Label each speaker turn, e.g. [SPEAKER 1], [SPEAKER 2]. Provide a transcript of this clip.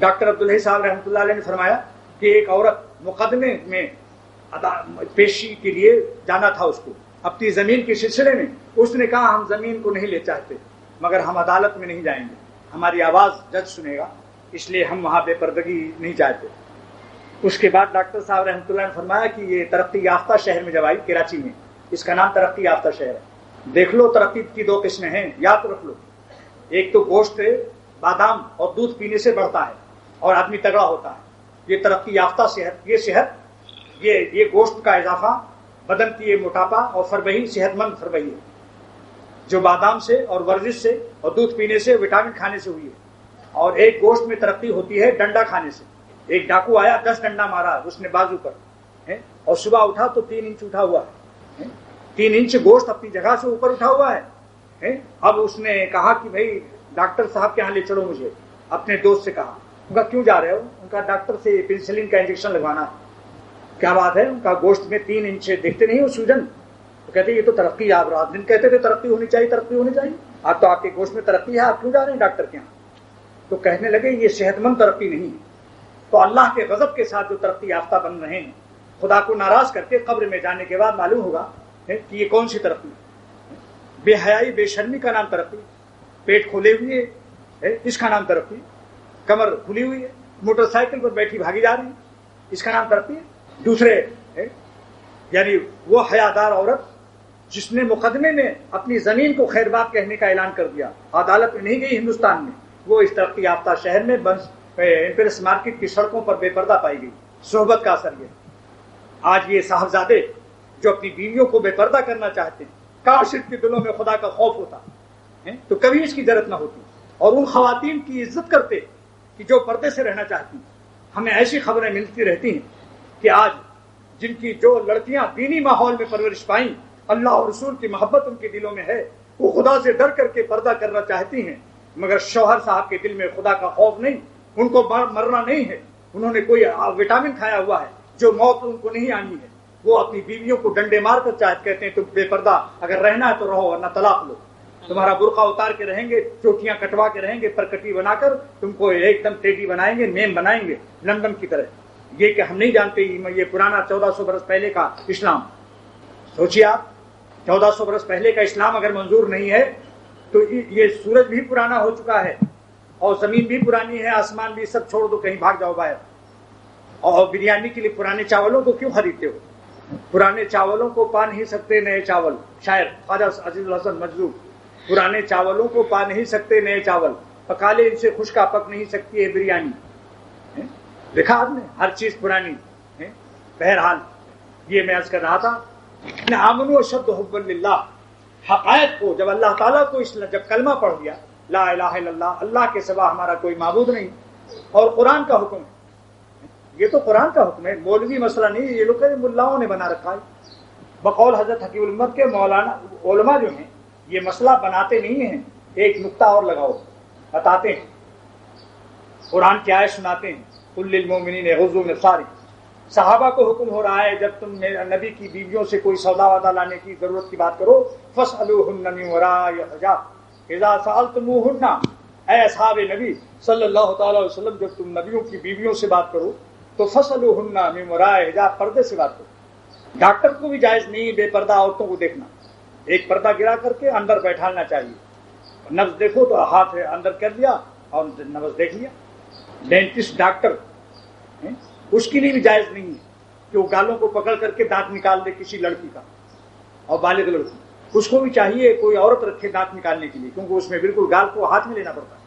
[SPEAKER 1] Doctor Abdul Hai صاحب رحمۃ اللہ علیہ نے فرمایا کہ ایک عورت مقدمے میں پیشی کے لیے جانا تھا اس کو اپنی زمین کے سلسلے میں. اس نے کہا ہم زمین کو نہیں لے چاہتے مگر ہم عدالت میں نہیں جائیں گے, ہماری آواز جج سنے گا, اس لیے ہم وہاں بے پردگی نہیں چاہتے. اس کے بعد ڈاکٹر صاحب رحمۃ اللہ نے فرمایا کہ یہ ترقی یافتہ شہر میں جب آئی, کراچی میں, اس کا نام ترقی یافتہ شہر ہے. دیکھ لو ترقی کی دو قسمیں ہیں, یاد رکھ لو. ایک تو گوشت بادام اور دودھ پینے سے بڑھتا ہے اور آدمی تگڑا ہوتا ہے. یہ ترقی یافتہ صحت, یہ صحت, یہ گوشت کا اضافہ, بدن کی یہ موٹاپا اور فربہی صحت مند فربہی ہے جو بادام سے اور ورزش سے اور دودھ پینے سے, وٹامن کھانے سے ہوئی ہے. اور ایک گوشت میں ترقی ہوتی ہے ڈنڈا کھانے سے. ایک ڈاکو آیا 10 ڈنڈا مارا اس نے بازو پر, اور صبح اٹھا تو 3 انچ اٹھا ہوا ہے, 3 انچ گوشت اپنی جگہ سے اوپر اٹھا ہوا ہے. اب اس نے کہا کہ بھائی ڈاکٹر صاحب کے یہاں لے چلو مجھے. اپنے دوست سے کہا, ان کا کیوں جا رہے ہو؟ ان کا ڈاکٹر سے پینسلین کا انجیکشن لگوانا ہے. کیا بات ہے؟ ان کا گوشت میں 3 انچ دیکھتے نہیں ہو سوجن؟ تو کہتے یہ تو ترقی, آپ رات دن کہتے تھے ترقی ہونی چاہیے ترقی ہونی چاہیے, آپ تو آپ کے گوشت میں ترقی ہے, آپ کیوں جا رہے ہیں ڈاکٹر کے یہاں؟ تو کہنے لگے یہ صحت مند ترقی نہیں ہے. تو اللہ کے غضب کے ساتھ جو ترقی یافتہ بن رہے ہیں, خدا کو ناراض کر کے قبر میں جانے کے بعد معلوم ہوگا کہ یہ کون سی ترقی ہے. بے حیائی بے شرمی کا نام ترقی, پیٹ کھولے ہوئے اس کا نام ترقی, کمر کھلی ہوئی ہے, موٹر سائیکل پر بیٹھی بھاگی جا رہی ہے, اس کا نام ترقی ہے. دوسرے یعنی وہ حیادار عورت جس نے مقدمے میں اپنی زمین کو خیر بات کہنے کا اعلان کر دیا, عدالت میں نہیں گئی ہندوستان میں, وہ اس ترقی یافتہ شہر میں امپیرس مارکیٹ کی سڑکوں پر بے پردہ پائی گئی. صحبت کا اثر یہ. آج یہ صاحبزادے جو اپنی بیویوں کو بے پردہ کرنا چاہتے ہیں, کاش ان کے دلوں میں خدا کا خوف ہوتا تو کبھی اس کی ضرورت نہ ہوتی, اور ان خواتین کی عزت کرتے کہ جو پردے سے رہنا چاہتی ہیں. ہمیں ایسی خبریں ملتی رہتی ہیں کہ آج جن کی جو لڑکیاں دینی ماحول میں پرورش پائیں, اللہ اور رسول کی محبت ان کے دلوں میں ہے, وہ خدا سے ڈر کر کے پردہ کرنا چاہتی ہیں, مگر شوہر صاحب کے دل میں خدا کا خوف نہیں, ان کو مرنا نہیں ہے, انہوں نے کوئی وٹامن کھایا ہوا ہے جو موت ان کو نہیں آنی ہے. وہ اپنی بیویوں کو ڈنڈے مار کر کہتے ہیں تم بے پردہ اگر رہنا ہے تو رہو ورنہ طلاق لو. تمہارا برقع اتار کے رہیں گے, چوٹیاں کٹوا کے رہیں گے, پرکٹی بنا کر تم کو ایک دم ٹیڈی بنائیں گے, میم بنائیں گے لندن کی طرح. یہ کہ ہم نہیں جانتے یہ پرانا 1400 برس پہلے کا اسلام. سوچیے آپ, 1400 برس پہلے کا اسلام اگر منظور نہیں ہے تو یہ سورج بھی پرانا ہو چکا ہے اور زمین بھی پرانی ہے, آسمان بھی, سب چھوڑ دو کہیں بھاگ جاؤ باہر. اور بریانی کے لیے پرانے چاولوں کو کیوں خریدتے ہو؟ پرانے چاولوں کو پا نہیں سکتے نئے چاول. شاعر خواجہ عزیز الحسن مجذوب, پرانے چاولوں کو پا نہیں سکتے نئے چاول, پکا لے ان سے خشکا پک نہیں سکتی ہے بریانی. دیکھا آپ نے, ہر چیز پرانی. بہرحال یہ میں عرض کر رہا تھا, آمنوا اشد حبا للہ, حقائق کو جب اللہ تعالیٰ کو جب کلمہ پڑھ لیا لا الہ الا اللہ, اللہ کے سوا ہمارا کوئی معبود نہیں, اور قرآن کا حکم ہے, یہ تو قرآن کا حکم ہے, مولوی مسئلہ نہیں. یہ لوگ ملاؤں نے بنا رکھا ہے. بقول حضرت حکیم الامت کے مولانا علماء جو ہیں یہ مسئلہ بناتے نہیں ہیں, ایک نقطہ اور لگاؤ, بتاتے ہیں, قرآن کی آیت سناتے ہیں, قل للمؤمنین یغضوا من ابصارہم. صحابہ کو حکم ہو رہا ہے جب تم نبی کی بیویوں سے کوئی سودا ودا لانے کی ضرورت کی بات کرو, فاسألوہن من وراء حجاب اذا سألتموہن. اے اصحاب نبی صلی اللہ تعالی علیہ وسلم, جب تم نبیوں کی بیویوں سے بات کرو تو فاسألوہن من وراء حجاب, پردے سے بات کرو. ڈاکٹر کو بھی جائز نہیں بے پردہ عورتوں کو دیکھنا. ایک پردہ گرا کر کے اندر بیٹھانا چاہیے. نبض دیکھو تو ہاتھ اندر کر دیا اور نبض دیکھ لیا. ڈینٹسٹ ڈاکٹر اس کے لیے بھی جائز نہیں ہے کہ وہ گالوں کو پکڑ کر کے دانت نکال دے کسی لڑکی کا, اور بالغ لڑکی. اس کو بھی چاہیے کوئی عورت رکھے دانت نکالنے کے لیے, کیونکہ اس میں بالکل گال کو ہاتھ میں لینا پڑتا ہے.